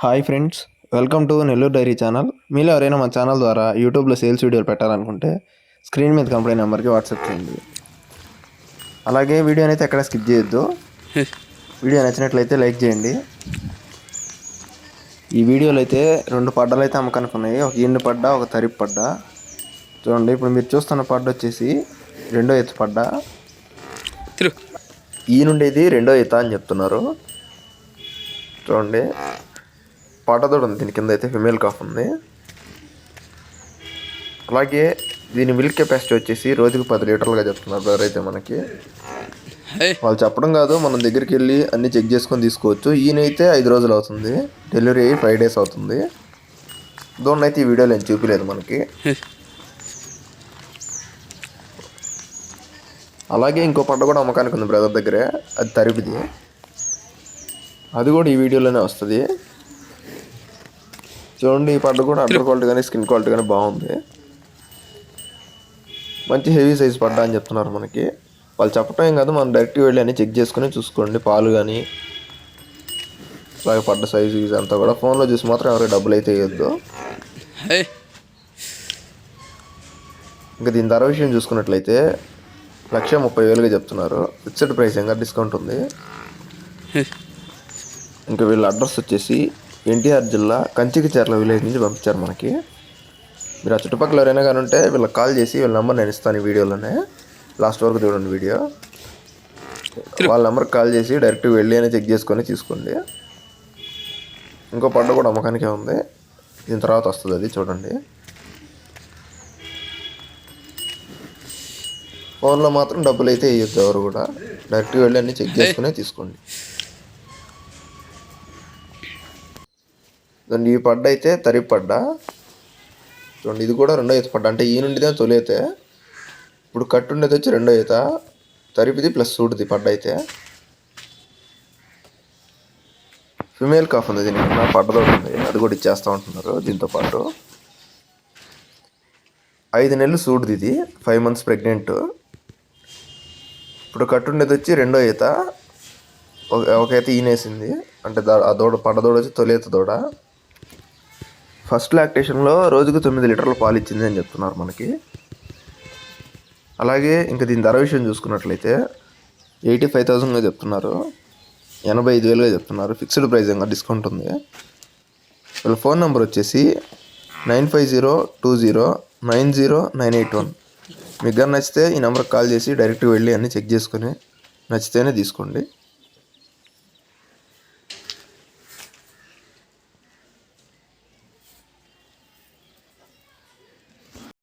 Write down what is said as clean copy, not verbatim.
Hi friends, welcome to Nellore dairy channel. మీలో ఎవరైనా మా ఛానల్ ద్వారా యూట్యూబ్లో సేల్స్ వీడియోలు పెట్టాలనుకుంటే స్క్రీన్ మీద కంపెనీ నెంబర్కి వాట్సాప్ చేయండి. అలాగే వీడియోని అయితే ఎక్కడ స్కిప్ చేయొద్దు. వీడియో నచ్చినట్లయితే లైక్ చేయండి. ఈ వీడియోలో అయితే 2 పడ్డలు అయితే అమ్మకానికి ఉన్నాయి. ఒక ఈండు పడ్డ, ఒక తరిపు పడ్డ. చూడండి, ఇప్పుడు మీరు చూస్తున్న పడ్డ వచ్చేసి రెండో ఎత్తు పడ్డ. ఈ నుండి ఇది రెండో ఎత్త అని చెప్తున్నారు. చూడండి, పడ్డదోడు ఉంది దీని కింద అయితే, ఫిమేల్ కాఫ్ ఉంది. అలాగే దీని మిల్క్ కెపాసిటీ వచ్చేసి రోజుకు 10 లీటర్లుగా చెప్తున్నారు బ్రదర్ అయితే మనకి. వాళ్ళు చెప్పడం కాదు, మనం దగ్గరికి వెళ్ళి అన్ని చెక్ చేసుకొని తీసుకోవచ్చు. ఈయనైతే 5 రోజులు అవుతుంది, డెలివరీ అయ్యి 5 డేస్ అవుతుంది. దోన్ అయితే ఈ వీడియోలో ఏం చూపించలేదు మనకి. అలాగే ఇంకో పడ్డ కూడా అమ్మకానికి ఉంది బ్రదర్ దగ్గరే, అది తరిపిది. అది కూడా ఈ వీడియోలోనే వస్తుంది. చూడండి, ఈ పడ్డ కూడా అండర్ క్వాలిటీ కానీ స్కిన్ క్వాలిటీ కానీ బాగుంది. మంచి హెవీ సైజ్ పడ్డా అని చెప్తున్నారు మనకి. వాళ్ళు చెప్పటం ఏం కాదు, మనం డైరెక్ట్గా వెళ్ళి అన్ని చెక్ చేసుకుని చూసుకోండి. పాలు కానీ అలాగే పడ్డ సైజు ఇదంతా కూడా ఫోన్లో చూసి మాత్రం ఎవరికి డబ్బులు అయితే వేయొద్దు. ఇంకా దీని ధర విషయం చూసుకున్నట్లయితే 1,30,000గా చెప్తున్నారు. ఫిక్స్డ్ ప్రైస్ ఇంకా డిస్కౌంట్ ఉంది. ఇంకా వీళ్ళ అడ్రస్ వచ్చేసి ఎన్టీఆర్ జిల్లా కంచికిచెర్ల విలేజ్ నుంచి పంపించారు మనకి. మీరు ఆ చుట్టుపక్కల ఎవరైనా కానీ ఉంటే వీళ్ళకి కాల్ చేసి వీళ్ళ నెంబర్ నేను ఇస్తాను ఈ వీడియోలోనే. లాస్ట్ వరకు చూడండి వీడియో. వాళ్ళ నెంబర్కి కాల్ చేసి డైరెక్ట్గా వెళ్ళి అని చెక్ చేసుకొని తీసుకోండి. ఇంకో పడ్డ కూడా అమ్మకానికే ఉంది, దీని తర్వాత వస్తుంది, అది చూడండి. ఫోన్లో మాత్రం డబ్బులు అయితే వేయొద్దు ఎవరు కూడా, డైరెక్ట్గా వెళ్ళి అన్ని చెక్ చేసుకునే తీసుకోండి. ఈ పడ్డ అయితే తరి పడ్డ చూడండి, ఇది కూడా రెండో ఈత పడ్డ. అంటే ఈ నుండిదే తొలి అయితే, ఇప్పుడు కట్టు ఉండేది వచ్చి రెండో ఈత, తరిపిది ప్లస్ సూటుది పడ్డ అయితే. ఫిమేల్ కాఫ్ ఉంది దీనికి, పడ్డతో ఉంది, అది కూడా ఇచ్చేస్తూ ఉంటున్నారు దీంతో పాటు. 5 నెలలు సూటుది, ఇది 5 months ప్రెగ్నెంట్. ఇప్పుడు కట్టు ఉండేది వచ్చి రెండో ఈత, ఒక ఈత ఈనేసింది. అంటే ఆ దూడ పడ్డదోడ వచ్చి తొలి ఈత దూడ. ఫస్ట్ లాక్టేషన్లో రోజుకు 9 లీటర్ల పాలు ఇచ్చింది అని చెప్తున్నారు మనకి. అలాగే ఇంకా దీని ధర విషయం చూసుకున్నట్లయితే 85,000గా చెప్తున్నారు, 85,000గా చెప్తున్నారు. ఫిక్స్డ్ ప్రైస్ ఇంకా డిస్కౌంట్ ఉంది. వీళ్ళ ఫోన్ నెంబర్ వచ్చేసి 9502090981. మీకు కానీ నచ్చితే ఈ నెంబర్కి కాల్ చేసి డైరెక్ట్గా వెళ్ళి అన్నీ చెక్ చేసుకొని నచ్చితేనే తీసుకోండి.